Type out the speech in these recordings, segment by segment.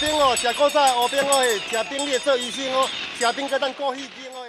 兵哦，食古早乌兵哦，食兵你会做医生哦，食兵甲咱顾戏精哦。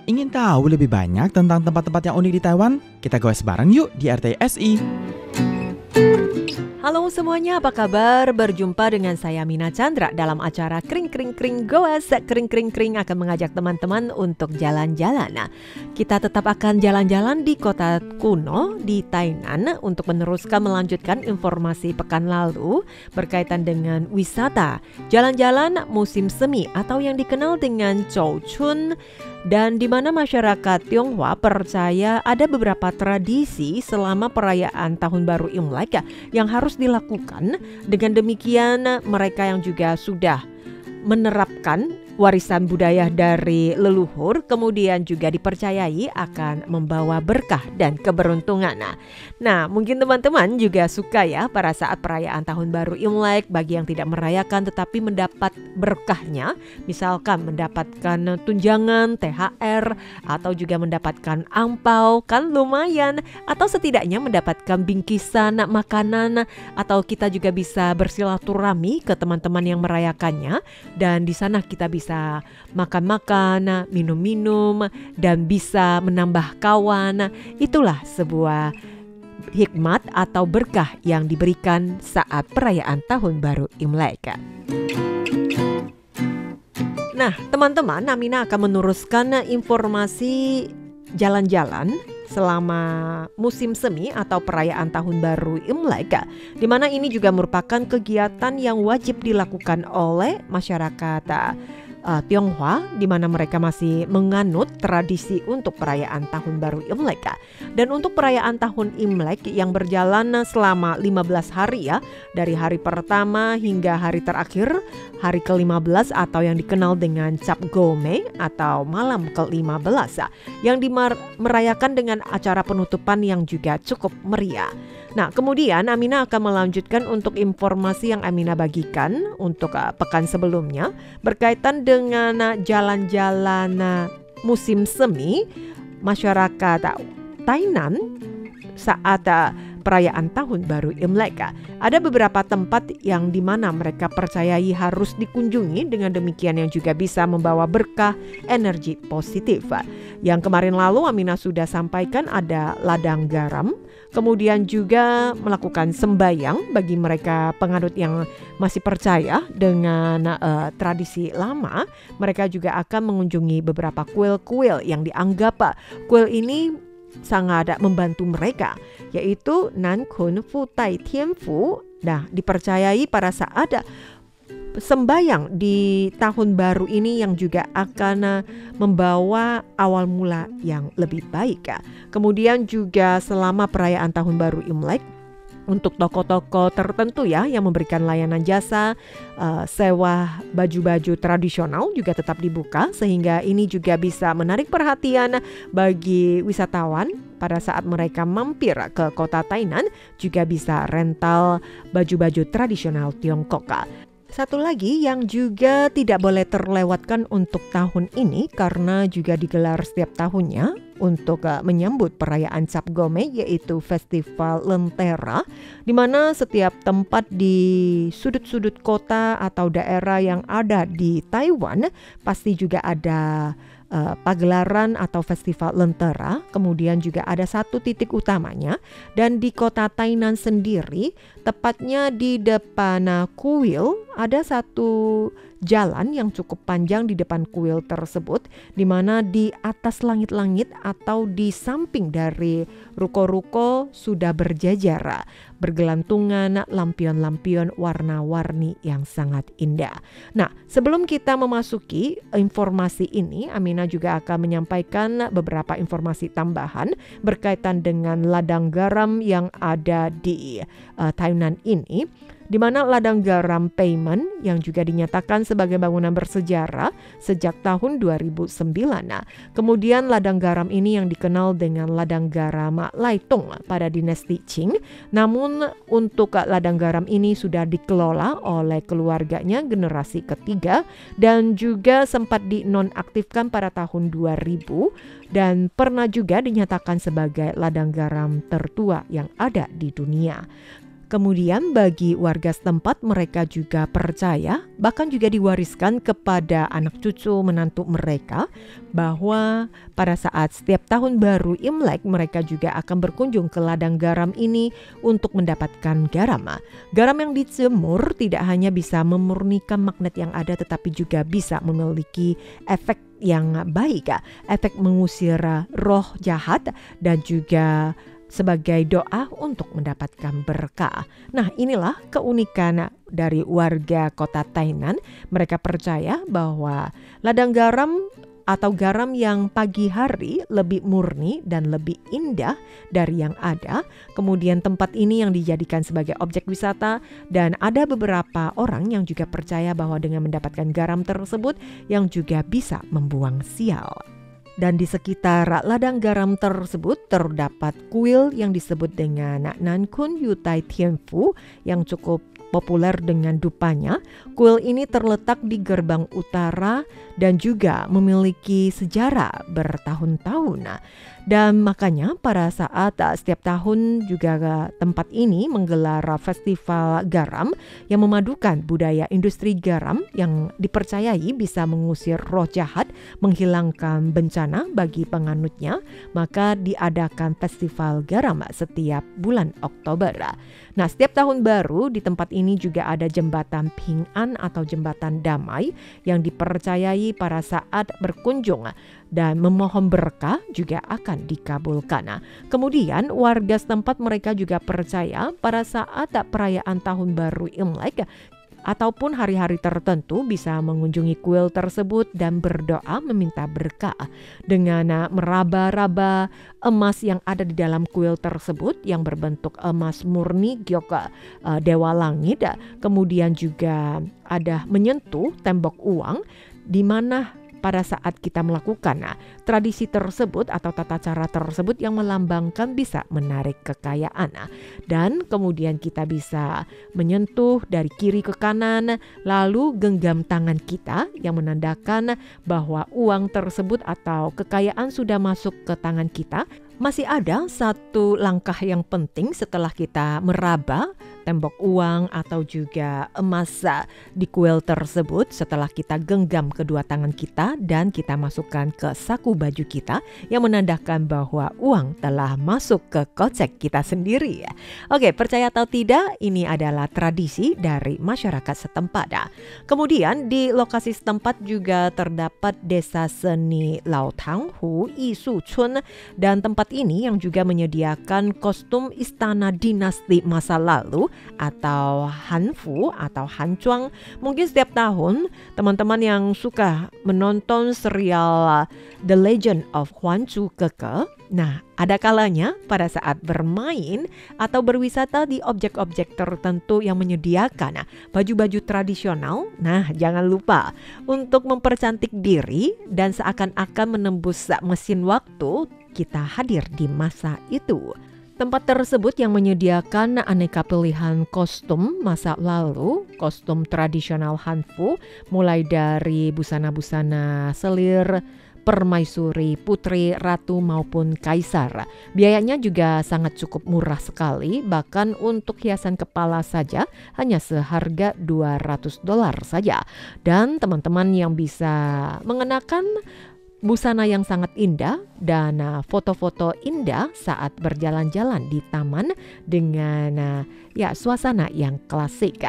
Ingin tahu lebih banyak tentang tempat-tempat yang unik di Taiwan? Kita goes bareng yuk di RTSI. Halo semuanya, apa kabar? Berjumpa dengan saya Mina Chandra dalam acara Kring Kring Kring Goes. Kring Kring Kring akan mengajak teman-teman untuk jalan-jalan. Nah, kita tetap akan jalan-jalan di kota kuno di Tainan untuk melanjutkan informasi pekan lalu berkaitan dengan wisata jalan-jalan musim semi atau yang dikenal dengan Zhou Chun. Dan di mana masyarakat Tionghoa percaya ada beberapa tradisi selama perayaan Tahun Baru Imlek yang harus dilakukan. Dengan demikian mereka yang juga sudah menerapkan warisan budaya dari leluhur kemudian juga dipercayai akan membawa berkah dan keberuntungan. Nah, mungkin teman-teman juga suka ya pada saat perayaan Tahun Baru Imlek bagi yang tidak merayakan tetapi mendapat berkahnya, misalkan mendapatkan tunjangan, THR atau juga mendapatkan angpau, kan lumayan, atau setidaknya mendapatkan bingkisan makanan, atau kita juga bisa bersilaturahmi ke teman-teman yang merayakannya dan di sana kita bisa makan-makan, minum-minum, dan bisa menambah kawan. Itulah sebuah hikmat atau berkah yang diberikan saat perayaan Tahun Baru Imlek. Nah, teman-teman, Amina akan meneruskan informasi jalan-jalan selama musim semi atau perayaan Tahun Baru Imlek, di mana ini juga merupakan kegiatan yang wajib dilakukan oleh masyarakat Tionghoa, di mana mereka masih menganut tradisi untuk perayaan Tahun Baru Imlek. Dan untuk perayaan Tahun Imlek yang berjalan selama 15 hari ya, dari hari pertama hingga hari terakhir, hari ke-15 atau yang dikenal dengan Cap Gome atau malam ke-15 yang merayakan dengan acara penutupan yang juga cukup meriah. Nah, kemudian Amina akan melanjutkan untuk informasi yang Amina bagikan untuk pekan sebelumnya berkaitan dengan jalan-jalan musim semi masyarakat Tainan saat perayaan Tahun Baru Imlek. Ada beberapa tempat yang dimana mereka percayai harus dikunjungi, dengan demikian yang juga bisa membawa berkah energi positif. Yang kemarin lalu Amina sudah sampaikan ada ladang garam, kemudian juga melakukan sembayang bagi mereka penganut yang masih percaya dengan tradisi lama. Mereka juga akan mengunjungi beberapa kuil-kuil yang dianggap kuil ini sangat membantu mereka, yaitu Nan Kun Fu Tai Tian Fu. Nah, dipercayai pada saat sembayang di tahun baru ini yang juga akan membawa awal mula yang lebih baik. Kemudian juga selama perayaan Tahun Baru Imlek, untuk toko-toko tertentu ya yang memberikan layanan jasa sewa baju-baju tradisional juga tetap dibuka, sehingga ini juga bisa menarik perhatian bagi wisatawan pada saat mereka mampir ke kota Tainan, juga bisa rental baju-baju tradisional Tiongkok. Satu lagi yang juga tidak boleh terlewatkan untuk tahun ini karena juga digelar setiap tahunnya untuk menyambut perayaan Cap Gome, yaitu Festival Lentera, di mana setiap tempat di sudut-sudut kota atau daerah yang ada di Taiwan pasti juga ada pagelaran atau festival Lentera. Kemudian juga ada satu titik utamanya, dan di kota Tainan sendiri, tepatnya di depan kuil, ada satu jalan yang cukup panjang di depan kuil tersebut, di mana di atas langit-langit atau di samping dari ruko-ruko sudah berjajar bergelantungan lampion-lampion warna-warni yang sangat indah. Nah, sebelum kita memasuki informasi ini, Amina juga akan menyampaikan beberapa informasi tambahan berkaitan dengan ladang garam yang ada di Tainan ini. di mana ladang garam Payment yang juga dinyatakan sebagai bangunan bersejarah sejak tahun 2009. Nah, kemudian ladang garam ini yang dikenal dengan ladang garam Laitung pada dinasti Qing. Namun untuk ladang garam ini sudah dikelola oleh keluarganya generasi ketiga dan juga sempat dinonaktifkan pada tahun 2000 dan pernah juga dinyatakan sebagai ladang garam tertua yang ada di dunia. Kemudian bagi warga setempat mereka juga percaya, bahkan juga diwariskan kepada anak cucu menantu mereka bahwa pada saat setiap tahun baru Imlek mereka juga akan berkunjung ke ladang garam ini untuk mendapatkan garam. Garam yang dijemur tidak hanya bisa memurnikan magnet yang ada tetapi juga bisa memiliki efek yang baik, efek mengusir roh jahat dan juga sebagai doa untuk mendapatkan berkah. Nah, inilah keunikan dari warga kota Tainan. Mereka percaya bahwa ladang garam atau garam yang pagi hari lebih murni dan lebih indah dari yang ada. Kemudian tempat ini yang dijadikan sebagai objek wisata dan ada beberapa orang yang juga percaya bahwa dengan mendapatkan garam tersebut yang juga bisa membuang sial. Dan di sekitar ladang garam tersebut terdapat kuil yang disebut dengan Nankun Yutai Tianfu yang cukup populer dengan dupanya. Kuil ini terletak di gerbang utara dan juga memiliki sejarah bertahun-tahun. Dan makanya pada saat setiap tahun juga tempat ini menggelar festival garam yang memadukan budaya industri garam yang dipercayai bisa mengusir roh jahat, menghilangkan bencana bagi penganutnya, maka diadakan festival garam setiap bulan Oktober. Nah, setiap tahun baru di tempat ini juga ada jembatan Ping An atau jembatan damai yang dipercayai pada saat berkunjung dan memohon berkah juga akan dikabulkan. Nah, kemudian warga setempat mereka juga percaya pada saat perayaan tahun baru Imlek ataupun hari-hari tertentu bisa mengunjungi kuil tersebut dan berdoa meminta berkah dengan meraba-raba emas yang ada di dalam kuil tersebut yang berbentuk emas murni Gyoka Dewa Langit. Kemudian juga ada menyentuh tembok uang di mana pada saat kita melakukan tradisi tersebut atau tata cara tersebut yang melambangkan bisa menarik kekayaan. Dan kemudian kita bisa menyentuh dari kiri ke kanan lalu genggam tangan kita yang menandakan bahwa uang tersebut atau kekayaan sudah masuk ke tangan kita. Masih ada satu langkah yang penting setelah kita meraba tembok uang atau juga emas di kuil tersebut. Setelah kita genggam kedua tangan kita dan kita masukkan ke saku baju kita yang menandakan bahwa uang telah masuk ke kocek kita sendiri. Oke, percaya atau tidak, ini adalah tradisi dari masyarakat setempat. Kemudian di lokasi setempat juga terdapat desa seni Laotanghu Yisu Chun dan tempat ini yang juga menyediakan kostum istana dinasti masa lalu atau Hanfu atau Hancuang. Mungkin setiap tahun teman-teman yang suka menonton serial The Legend of Huangzu Keke, nah ada kalanya pada saat bermain atau berwisata di objek-objek tertentu yang menyediakan baju-baju tradisional. Nah, jangan lupa untuk mempercantik diri dan seakan-akan menembus mesin waktu kita hadir di masa itu. Tempat tersebut yang menyediakan aneka pilihan kostum masa lalu, kostum tradisional Hanfu, mulai dari busana-busana selir, permaisuri, putri, ratu maupun kaisar. Biayanya juga sangat cukup murah sekali, bahkan untuk hiasan kepala saja hanya seharga $200 saja. Dan teman-teman yang bisa mengenakan busana yang sangat indah dan foto-foto indah saat berjalan-jalan di taman dengan suasana yang klasik.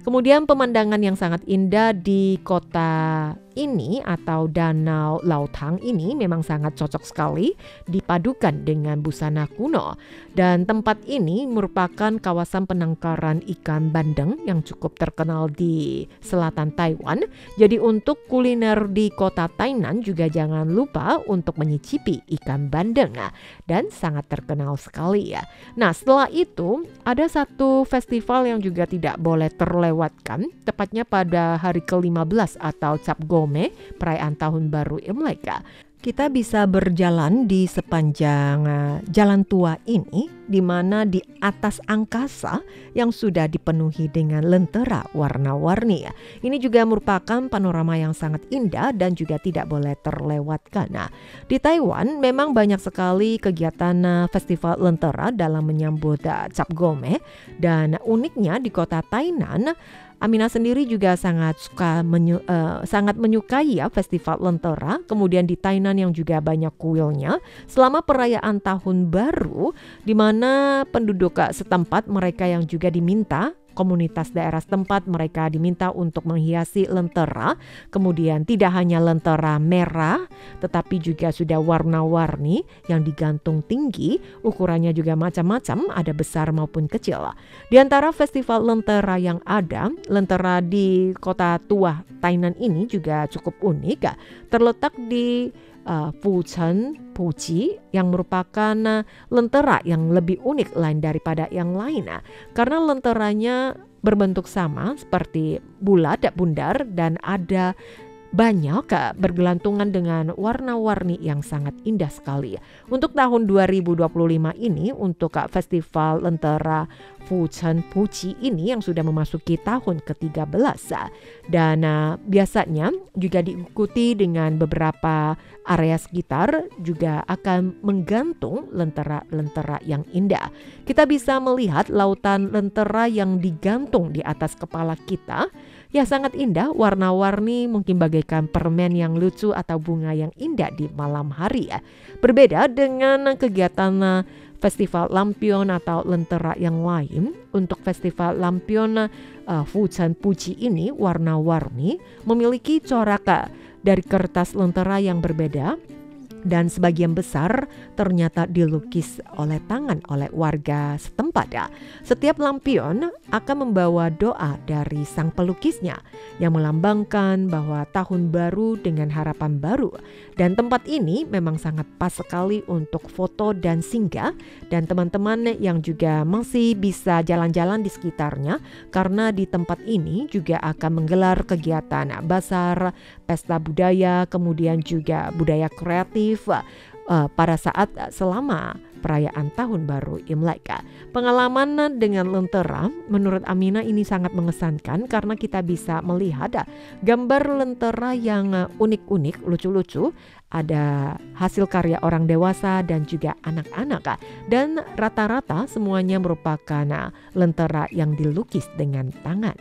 Kemudian pemandangan yang sangat indah di kota ini atau Danau Lautang ini memang sangat cocok sekali dipadukan dengan busana kuno. Dan tempat ini merupakan kawasan penangkaran ikan bandeng yang cukup terkenal di selatan Taiwan. Jadi untuk kuliner di kota Tainan juga jangan lupa untuk menyicipi ikan bandeng dan sangat terkenal sekali ya. Nah, setelah itu ada satu festival yang juga tidak boleh terlewatkan, tepatnya pada hari ke-15 atau Cap Gome, perayaan tahun baru Imlek. Kita bisa berjalan di sepanjang jalan tua ini, di mana di atas angkasa yang sudah dipenuhi dengan lentera warna-warni. Ini juga merupakan panorama yang sangat indah dan juga tidak boleh terlewatkan. Nah, di Taiwan memang banyak sekali kegiatan festival lentera dalam menyambut Cap Gome, dan uniknya di kota Tainan, Amina sendiri juga sangat menyukai ya festival lentera. Kemudian di Tainan yang juga banyak kuilnya selama perayaan tahun baru, di mana penduduk setempat mereka yang juga diminta, komunitas daerah setempat mereka diminta untuk menghiasi lentera. Kemudian tidak hanya lentera merah, tetapi juga sudah warna-warni yang digantung tinggi, ukurannya juga macam-macam, ada besar maupun kecil. Di antara festival lentera yang ada, lentera di kota tua Tainan ini juga cukup unik, terletak di Fuchen Puji yang merupakan lentera yang lebih unik lain daripada yang lain, karena lenteranya berbentuk sama seperti bulat bundar dan ada banyak bergelantungan dengan warna-warni yang sangat indah sekali. Untuk tahun 2025 ini, untuk festival lentera Fuchen Puji ini yang sudah memasuki tahun ke-13, dan biasanya juga diikuti dengan beberapa area sekitar juga akan menggantung lentera-lentera yang indah. Kita bisa melihat lautan lentera yang digantung di atas kepala kita. Ya, sangat indah, warna-warni, mungkin bagaikan permen yang lucu atau bunga yang indah di malam hari ya. Berbeda dengan kegiatan festival lampion atau lentera yang lain, untuk festival lampion Fuchen Puji ini warna-warni, memiliki corak dari kertas lentera yang berbeda, dan sebagian besar ternyata dilukis oleh tangan oleh warga setempat. Setiap lampion akan membawa doa dari sang pelukisnya yang melambangkan bahwa tahun baru dengan harapan baru. Dan tempat ini memang sangat pas sekali untuk foto dan singgah, dan teman-teman yang juga masih bisa jalan-jalan di sekitarnya, karena di tempat ini juga akan menggelar kegiatan bazar, pesta budaya, kemudian juga budaya kreatif pada saat selama perayaan tahun baru Imlek. Pengalaman dengan lentera menurut Amina ini sangat mengesankan, karena kita bisa melihat gambar lentera yang unik-unik, lucu-lucu, ada hasil karya orang dewasa dan juga anak-anak, dan rata-rata semuanya merupakan lentera yang dilukis dengan tangan.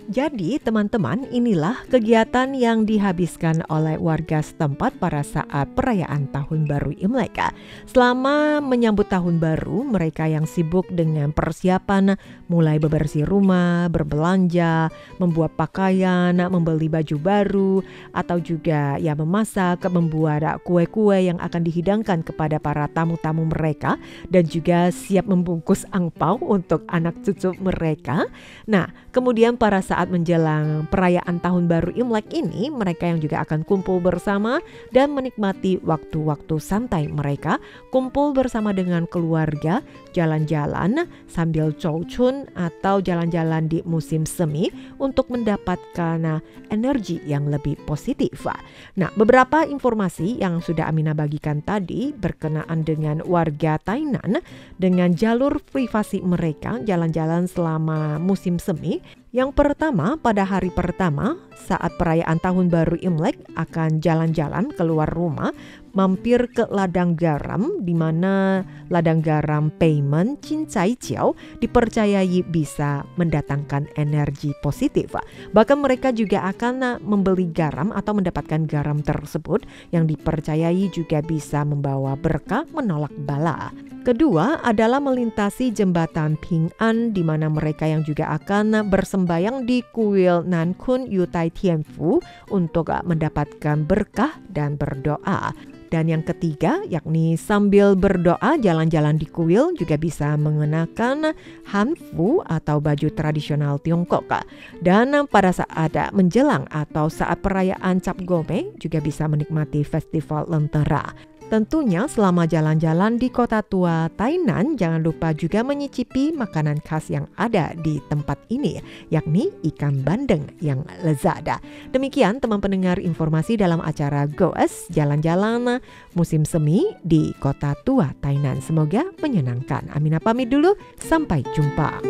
Jadi teman-teman, inilah kegiatan yang dihabiskan oleh warga setempat pada saat perayaan tahun baru Imlek. Selama menyambut tahun baru, mereka yang sibuk dengan persiapan mulai bebersih rumah, berbelanja, membuat pakaian, membeli baju baru, atau juga ya memasak, membuat kue-kue yang akan dihidangkan kepada para tamu-tamu mereka, dan juga siap membungkus angpau untuk anak cucu mereka. Nah, kemudian para saat menjelang perayaan tahun baru Imlek ini, mereka yang juga akan kumpul bersama dan menikmati waktu-waktu santai mereka, kumpul bersama dengan keluarga, jalan-jalan sambil chouchun atau jalan-jalan di musim semi untuk mendapatkan energi yang lebih positif. Nah, beberapa informasi yang sudah Amina bagikan tadi berkenaan dengan warga Tainan dengan jalur privasi mereka jalan-jalan selama musim semi. Yang pertama, pada hari pertama saat perayaan tahun baru Imlek akan jalan-jalan keluar rumah mampir ke ladang garam, di mana ladang garam Peimen Cincai Jiao dipercayai bisa mendatangkan energi positif. Bahkan mereka juga akan membeli garam atau mendapatkan garam tersebut yang dipercayai juga bisa membawa berkah, menolak bala. Kedua adalah melintasi jembatan Ping An, di mana mereka yang juga akan bersembayang di kuil Nankun Yutai Tianfu untuk mendapatkan berkah dan berdoa. Dan yang ketiga, yakni sambil berdoa jalan-jalan di kuil juga bisa mengenakan hanfu atau baju tradisional Tiongkok. Dan pada saat menjelang atau saat perayaan Cap Gome juga bisa menikmati festival Lentera. Tentunya selama jalan-jalan di kota tua Tainan, jangan lupa juga menyicipi makanan khas yang ada di tempat ini, yakni ikan bandeng yang lezat. Demikian teman pendengar informasi dalam acara Goes Jalan-Jalan Musim Semi di kota tua Tainan. Semoga menyenangkan. Amina pamit dulu, sampai jumpa.